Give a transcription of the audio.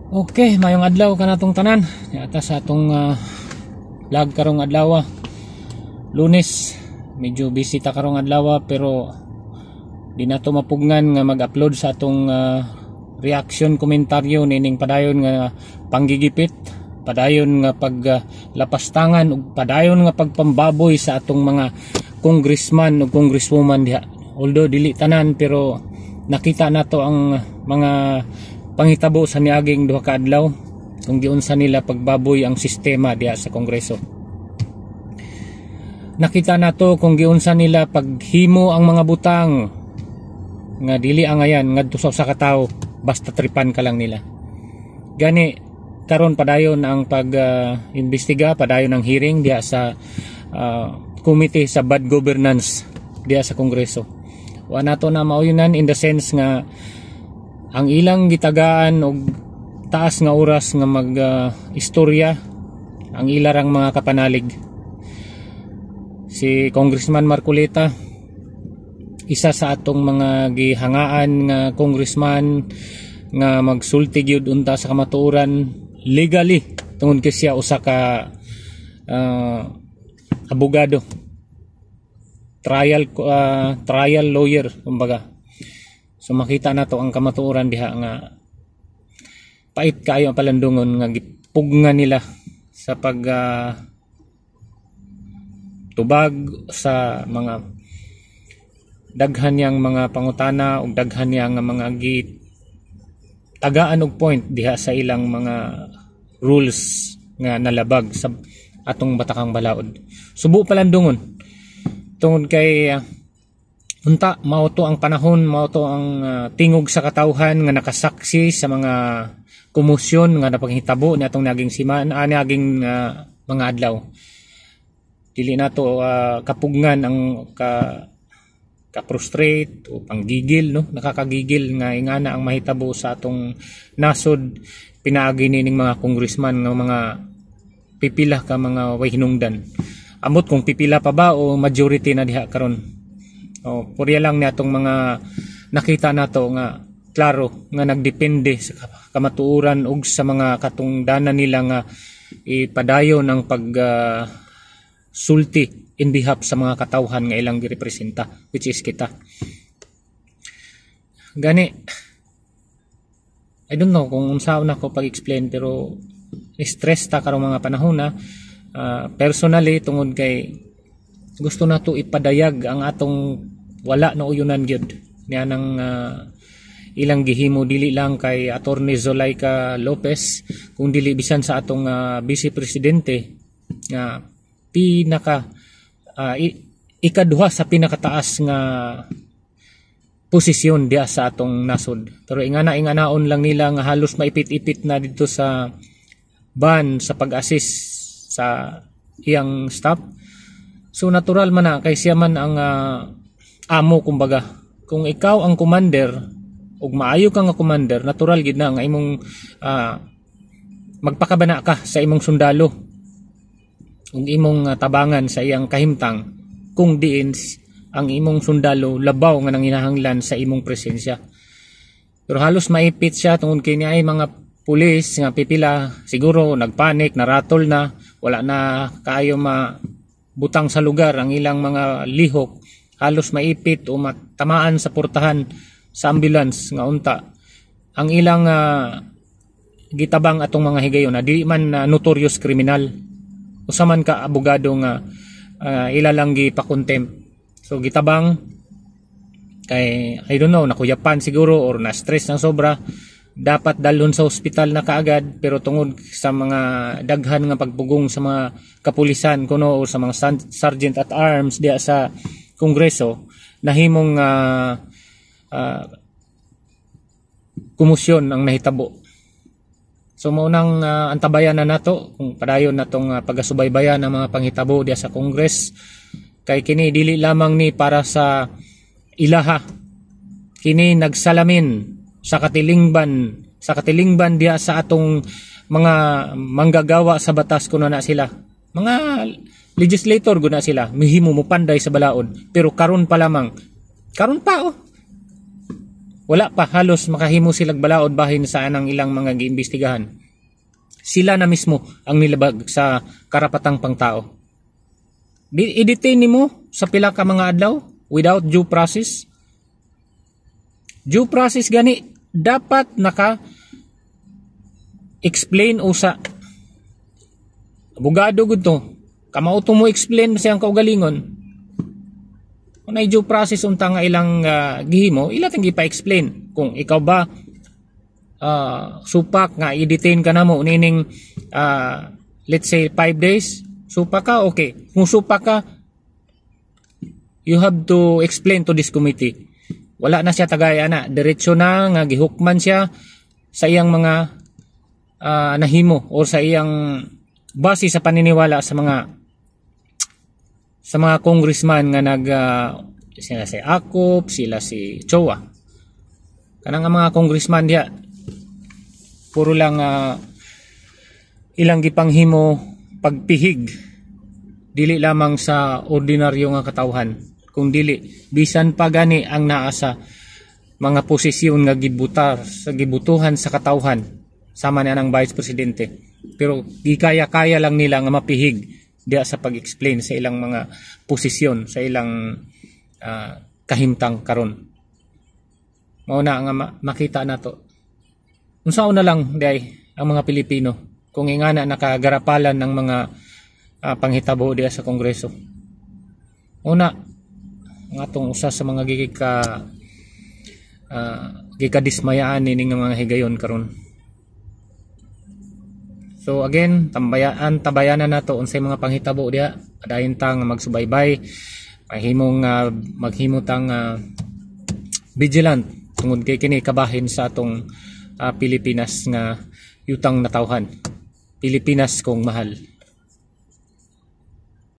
Okay, mayong adlaw ka natong tanan. Yata sa atong vlog karong adlaw. Lunes, medyo busy ta karong adlaw pero di na to mapugnan nga mag-upload sa atong reaction komentaryo nining padayon nga panggigipit, padayon nga paglapastangan ug padayon nga pagpambaboy sa atong mga congressman ug congresswoman diha. Although dili tanan pero nakita nato ang mga panghitabo sa niaging duha ka adlaw kung giunsa nila pagbaboy ang sistema diha sa Kongreso. Nakita nato kung giunsa nila paghimo ang mga butang nga dili angayan ngadto sa katawo basta tripan ka lang nila. Gani karon padayon ang pag-imbestiga, padayon ang hearing diha sa committee sa bad governance diha sa Kongreso. Wa nato na mauyunan in the sense nga ang ilang gitagaan og taas nga oras nga mag-istorya ang ilarang mga kapanalig. Si Congressman Marcoleta, isa sa atong mga gihangaan nga congressman nga magsulti gyud unta sa kamatuoran legally tungod kay siya usa ka abogado, trial lawyer kumbaga. So makita na to ang kamatuoran diha nga pait kayo ang palandungon nga gipugna nila sa pag tubag sa mga daghan yang mga pangutana ug daghan yang mga tagaan og point diha sa ilang mga rules nga nalabag sa atong batakang balaod. Subo palandungon tungod kay unta mao to ang panahon, mao to ang tingog sa katawhan nga nakasaksi sa mga komosyon nga napanghitabo ni atong naging naging mga adlaw. Dili nato kapugnan ang ka-frustrate o panggigil, no? Nakakagigil nga ingana ang mahitabo sa atong nasod pinaagi nining mga congressman nga mga pipila ka mga way hinungdan. Amot kung pipila pa ba o majority na diha karon. Purya lang natong mga nakita nato nga klaro nga nagdepende sa kamatuoran ug sa mga katungdanan nila nga ipadayon ang sulti in behalf sa mga katawhan nga ilang girepresenta, which is kita. Gani I don't know kung unsaon ako pag-explain pero stress ta karong mga panahon na personally tungod kay gusto nato ipadayag ang atong wala na uyunan gyud niya nang ilang gihimo dili lang kay Attorney Zulaika Lopez kung dili bisan sa atong Vice Presidente nga pinaka ikaduha sa pinakataas nga posisyon diya sa atong nasod. Pero inganaon lang nila nga halos maipit-ipit na dito sa ban sa pag-assist sa iyang staff. So natural man na kay siya man ang amo kumbaga. Kung ikaw ang commander ug maayo ka nga commander, natural gid na nga imong magpakabana ka sa imong sundalo ug imong tabangan sa iyang kahimtang kung diin ang imong sundalo labaw nga nanginahanglan sa imong presensya. Pero halos maipit siya tungod kay niya ay mga pulis nga pipila siguro nagpanik, naratol na, wala na kaayo butang sa lugar ang ilang mga lihok, halos maipit o matamaan sa portahan sa ambulance nga unta ang ilang gitabang atong mga higayon na di man notorious criminal usa man ka abogado nga ilalang gipakontempt. So gitabang kay I don't know nakuyapan siguro or na stress ng sobra, dapat dalhon sa ospital na kaagad pero tungod sa mga daghan nga pagpugong sa mga kapulisan kuno o sa mga sergeant at arms diya sa Kongreso nahimong komosyon ang nahitabo. So maunang antabayan na nato kung padayon natong pagasubaybayan ng mga panghitabo diya sa Congress kay kini dili lamang ni para sa ilaha, kini nagsalamin sa katilingban diya sa atong mga manggagawa sa batas kuno na sila. Mga legislator guna sila, mihimo mo panday sa balaod. Pero karon pa wala pa halos makahimo silang balaod bahin sa anang ilang mga giimbestigahan. Sila na mismo ang nilabag sa karapatang pangtao. I-detain nimo sa pila ka mga adlaw without due process. Due process gani dapat naka explain usa. Abogado gud to. Kamauto mo explain siyang kaugalingon. Kung na due process unta nga ilang gihimo, ila tang gipa-explain kung ikaw ba supak nga i-detain ka namo nining let's say 5 days, supak ka, okay. Kung supak ka, you have to explain to this committee. Wala na siya tagaya na, diretso na nga gihukman siya sa iyang mga nahimo o sa iyang base sa paniniwala sa mga congressman nga sila si Akop, sila si Chowa. Kanang mga congressman diya puro lang ilang gipanghimo pagpihig dili lamang sa ordinaryo nga katawhan, kung dili bisan pa gani ang naa sa mga posisyon nga gibutuhan sa katawhan sama na ng Vice Presidente, pero gikaya-kaya lang nila nga mapihig diya sa pag-explain sa ilang mga posisyon sa ilang kahimtang karon. Mauna nga makita nato unsaon na lang day ang mga Pilipino kung ingana nakagarapalan ng mga panghitabo diya sa Kongreso. Una nga atong usa sa mga gikadismayaan ni mga higayon karon. So again, tabayanan nato unsay mga panghitabo diya, adayon ta nga magsubaybay, maghimo tang vigilant tungod kay kini kabahin sa atong Pilipinas nga yutang natawhan. Pilipinas kong mahal.